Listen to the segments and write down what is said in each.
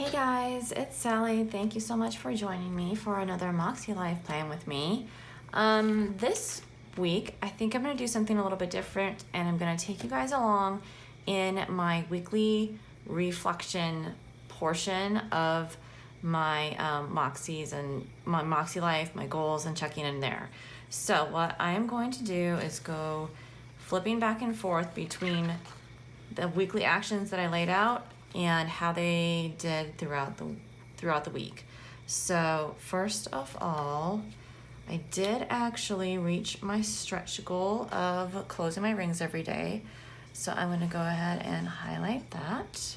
Hey guys, it's Sally. Thank you so much for joining me for another Makselife Plan with me. This week, I think I'm going to do something a little bit different, and I'm going to take you guys along in my weekly reflection portion of my Moxies and my Makselife, my goals, and checking in there. So what I am going to do is go flipping back and forth between the weekly actions that I laid out and how they did throughout the week. So first of all, I did actually reach my stretch goal of closing my rings every day. So I'm gonna go ahead and highlight that.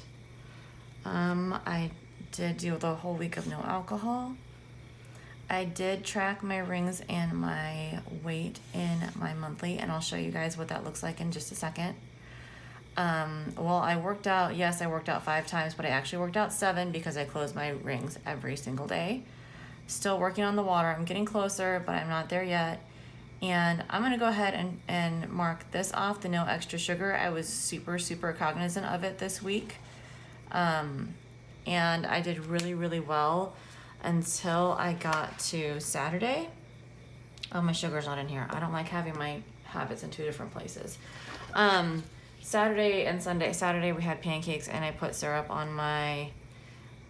I did do the whole week of no alcohol. I did track my rings and my weight in my monthly, and I'll show you guys what that looks like in just a second. Well, I worked out 5 times, but I actually worked out 7 because I closed my rings every single day. Still working on the water. I'm getting closer, but I'm not there yet. And I'm going to go ahead and mark this off, the no extra sugar. I was super cognizant of it this week. And I did really well until I got to Saturday. Oh, my sugar's not in here. I don't like having my habits in 2 different places. Saturday and Sunday. Saturday we had pancakes, and I put syrup on my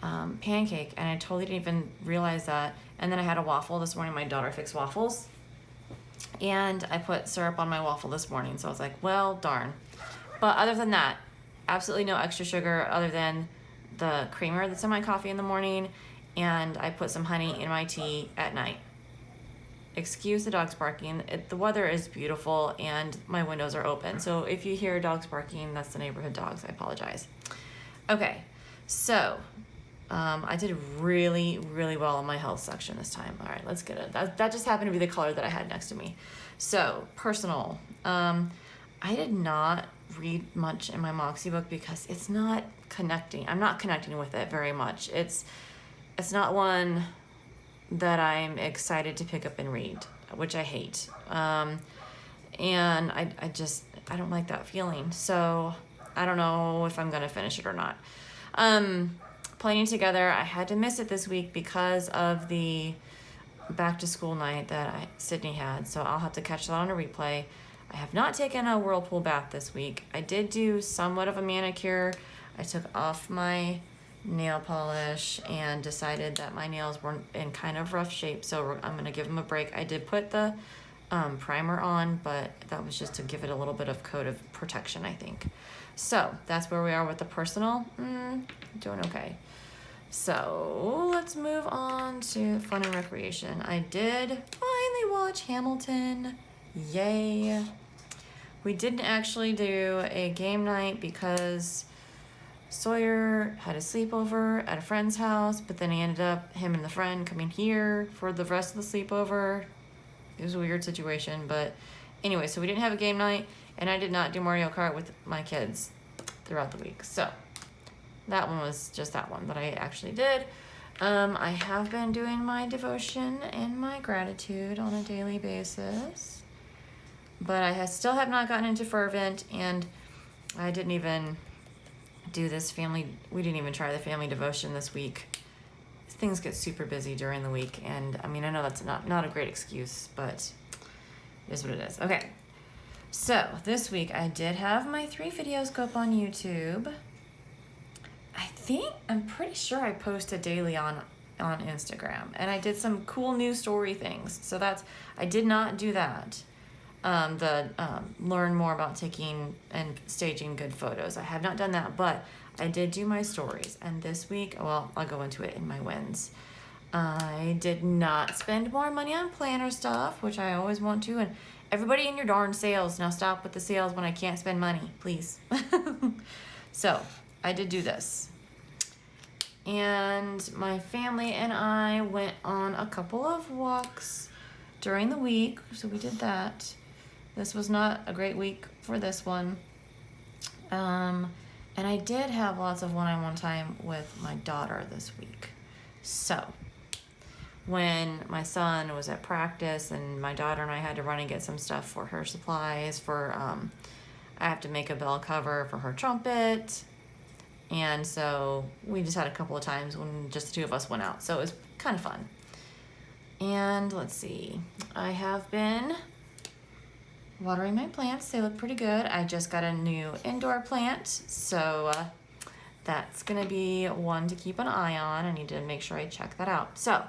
pancake, and I totally didn't even realize that. And then I had a waffle this morning. My daughter fixed waffles, and I put syrup on my waffle this morning. So I was like, well, darn. But other than that, absolutely no extra sugar other than the creamer that's in my coffee in the morning, and I put some honey in my tea at night. Excuse the dogs barking. The weather is beautiful and my windows are open. So if you hear dogs barking, that's the neighborhood dogs. I apologize. Okay, so I did really well in my health section this time. All right, let's get it. That just happened to be the color that I had next to me. So personal. I did not read much in my Moxie book because it's not connecting. I'm not connecting with it very much. It's not one that I'm excited to pick up and read, which I hate. And I don't like that feeling. So I don't know if I'm gonna finish it or not. Planning together, I had to miss it this week because of the back to school night that Sydney had. So I'll have to catch that on a replay. I have not taken a whirlpool bath this week. I did do somewhat of a manicure. I took off my nail polish and decided that my nails were in kind of rough shape, so I'm gonna give them a break. I did put the primer on, but that was just to give it a little bit of coat of protection, I think. So that's where we are with the personal. Doing okay. So let's move on to fun and recreation. I did finally watch Hamilton. Yay. We didn't actually do a game night because Sawyer had a sleepover at a friend's house, but then he ended up, him and the friend, coming here for the rest of the sleepover. It was a weird situation, but anyway, so we didn't have a game night, and I did not do Mario Kart with my kids throughout the week. So that one was just that one that I actually did. I have been doing my devotion and my gratitude on a daily basis, but I still have not gotten into fervent, and I didn't even do this we didn't even try the family devotion this week. Things get super busy during the week, and I mean, I know that's not a great excuse, but it is what it is. Okay, so this week I did have my 3 videos go up on YouTube. I'm pretty sure I posted daily on Instagram, and I did some cool news story things. So I did not do that. Learn more about taking and staging good photos. I have not done that, but I did do my stories. And this week, well, I'll go into it in my wins. I did not spend more money on planner stuff, which I always want to. And everybody in your darn sales, now stop with the sales when I can't spend money, please. So I did do this. And my family and I went on a couple of walks during the week, so we did that. This was not a great week for this one. And I did have lots of one-on-one time with my daughter this week. So when my son was at practice and my daughter and I had to run and get some stuff for her supplies I have to make a bell cover for her trumpet, And so we just had a couple of times when just the two of us went out. So it was kind of fun. And let's see, I have been watering my plants. They look pretty good. I just got a new indoor plant, so that's gonna be one to keep an eye on. I need to make sure I check that out. So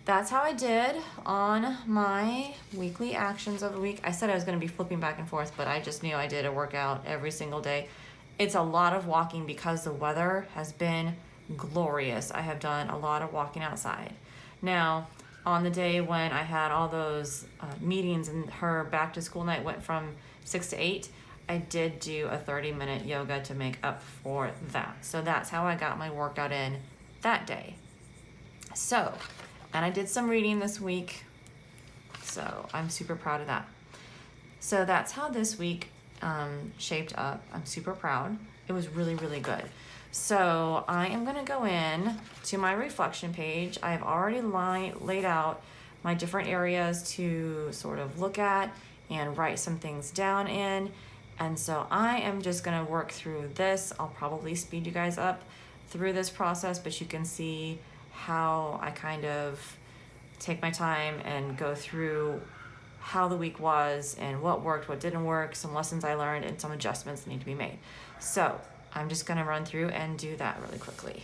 that's how I did on my weekly actions of the week. I said I was gonna be flipping back and forth, but I just knew I did a workout every single day. It's a lot of walking because the weather has been glorious. I have done a lot of walking outside. Now, on the day when I had all those meetings and her back to school night went from 6 to 8, I did do a 30-minute yoga to make up for that. So that's how I got my workout in that day. So, and I did some reading this week, so I'm super proud of that. So that's how this week shaped up. I'm super proud. It was really, really good. So I am going to go in to my reflection page. I have already laid out my different areas to sort of look at and write some things down in. And so I am just going to work through this. I'll probably speed you guys up through this process, but you can see how I kind of take my time and go through how the week was and what worked, what didn't work, some lessons I learned, and some adjustments that need to be made. So I'm just going to run through and do that really quickly.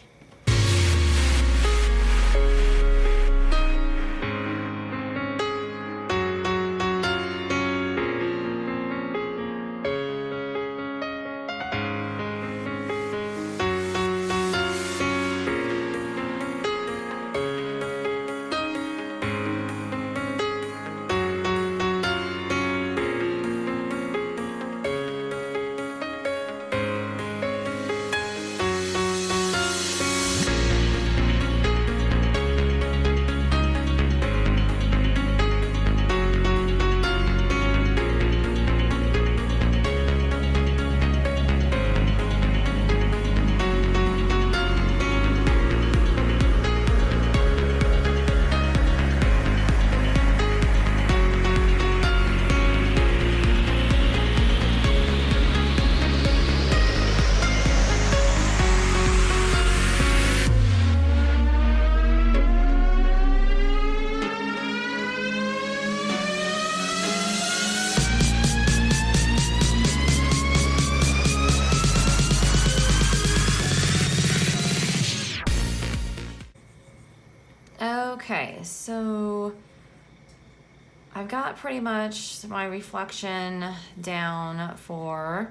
Okay, so I've got pretty much my reflection down for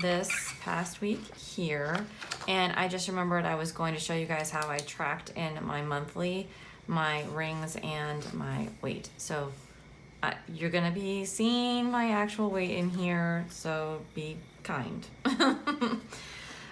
this past week here, and I just remembered I was going to show you guys how I tracked in my monthly, my rings and my weight. So you're gonna be seeing my actual weight in here, so be kind.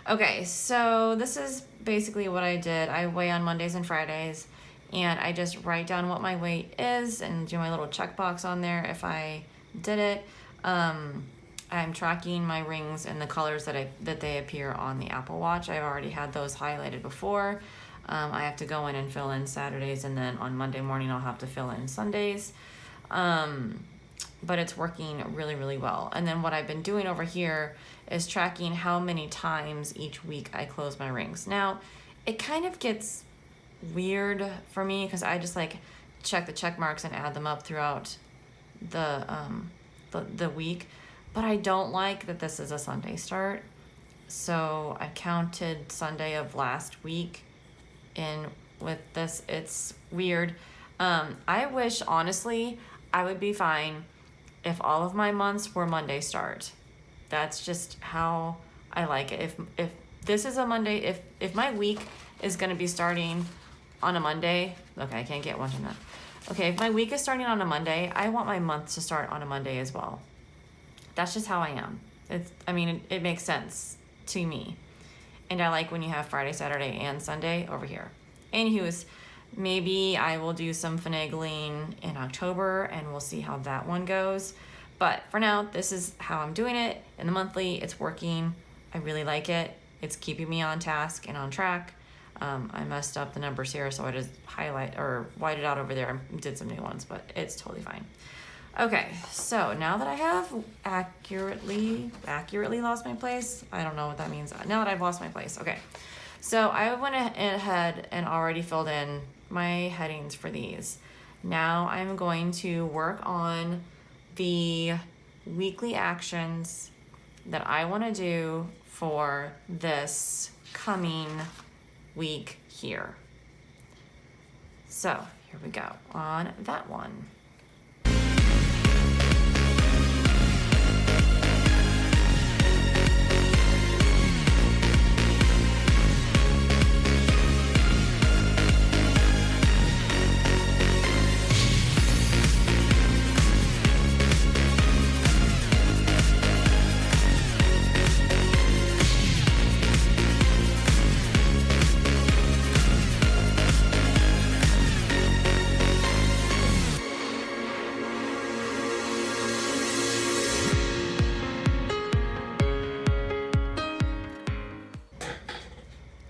Okay, so this is basically what I did. I weigh on Mondays and Fridays, and I just write down what my weight is and do my little checkbox on there if I did it. I'm tracking my rings and the colors that they appear on the Apple Watch. I've already had those highlighted before. I have to go in and fill in Saturdays, and then on Monday morning I'll have to fill in Sundays. But it's working really, really well. And then what I've been doing over here is tracking how many times each week I close my rings. Now, it kind of gets weird for me because I just like check the check marks and add them up throughout the week, but I don't like that this is a Sunday start. So I counted Sunday of last week in with this. It's weird. I wish honestly I would be fine if all of my months were Monday start. That's just how I like it. If this is a Monday, if my week is going to be starting on a Monday, okay, I can't get one from that. Okay, if my week is starting on a Monday, I want my month to start on a Monday as well. That's just how I am. It makes sense to me. And I like when you have Friday, Saturday, and Sunday over here. Anywho, maybe I will do some finagling in October and we'll see how that one goes. But for now, this is how I'm doing it. In the monthly, it's working. I really like it. It's keeping me on task and on track. I messed up the numbers here, so I just whited out over there and did some new ones, but it's totally fine. Okay, so now that I have accurately lost my place, I don't know what that means. Now that I've lost my place, okay. So I went ahead and already filled in my headings for these. Now I'm going to work on the weekly actions that I want to do for this coming week here. So here we go on that one.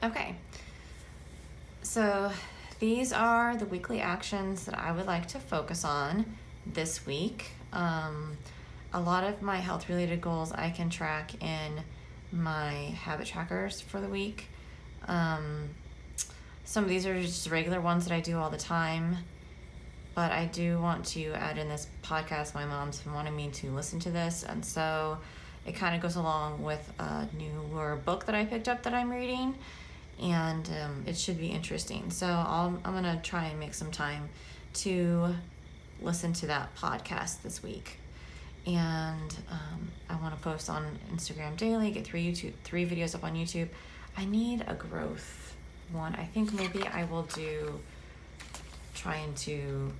Okay, so these are the weekly actions that I would like to focus on this week. A lot of my health related goals I can track in my habit trackers for the week. Some of these are just regular ones that I do all the time, but I do want to add in this podcast. My mom's been wanting me to listen to this, and so it kind of goes along with a newer book that I picked up that I'm reading, and it should be interesting. So I'm gonna try and make some time to listen to that podcast this week. And I want to post on Instagram daily, get three videos up on YouTube. I need a growth one. I think maybe I will trying to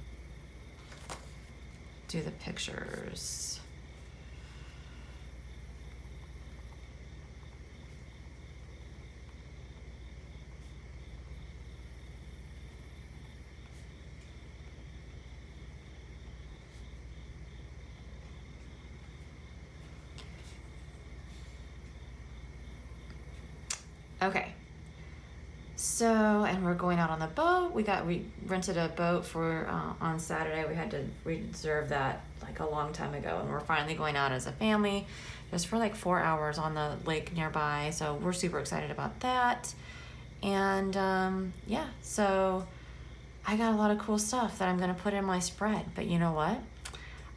do the pictures. Okay, so, and we're going out on the boat. We rented a boat for on Saturday. We had to reserve that like a long time ago, and we're finally going out as a family just for like 4 hours on the lake nearby. So we're super excited about that. And yeah, so I got a lot of cool stuff that I'm gonna put in my spread. But you know what?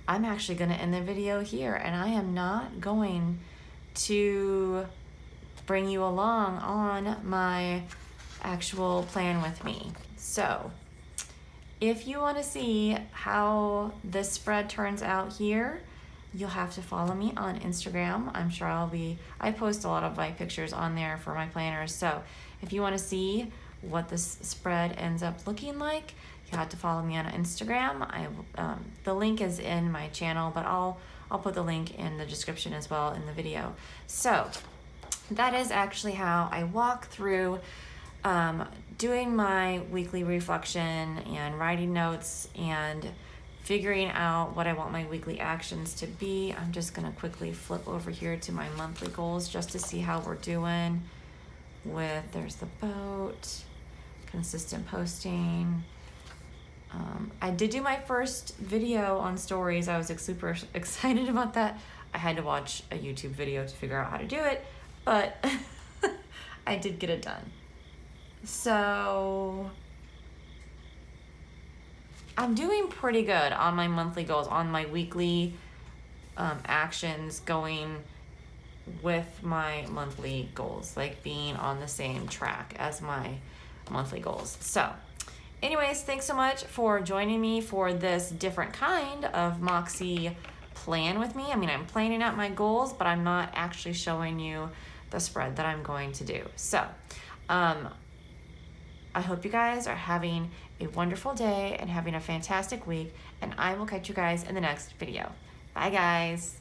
I'm actually gonna end the video here, and I am not going to bring you along on my actual plan with me. So if you want to see how this spread turns out here, you'll have to follow me on Instagram. I'm sure I post a lot of my pictures on there for my planners. So if you want to see what this spread ends up looking like, you have to follow me on Instagram. The link is in my channel, but I'll put the link in the description as well in the video. So that is actually how I walk through doing my weekly reflection and writing notes and figuring out what I want my weekly actions to be. I'm just gonna quickly flip over here to my monthly goals just to see how we're doing with, there's the boat, consistent posting. I did do my first video on stories. I was super excited about that. I had to watch a YouTube video to figure out how to do it, but I did get it done. So I'm doing pretty good on my monthly goals, on my weekly actions going with my monthly goals, like being on the same track as my monthly goals. So anyways, thanks so much for joining me for this different kind of Moxie plan with me. I mean, I'm planning out my goals, but I'm not actually showing you the spread that I'm going to do. So I hope you guys are having a wonderful day and having a fantastic week, and I will catch you guys in the next video. Bye guys.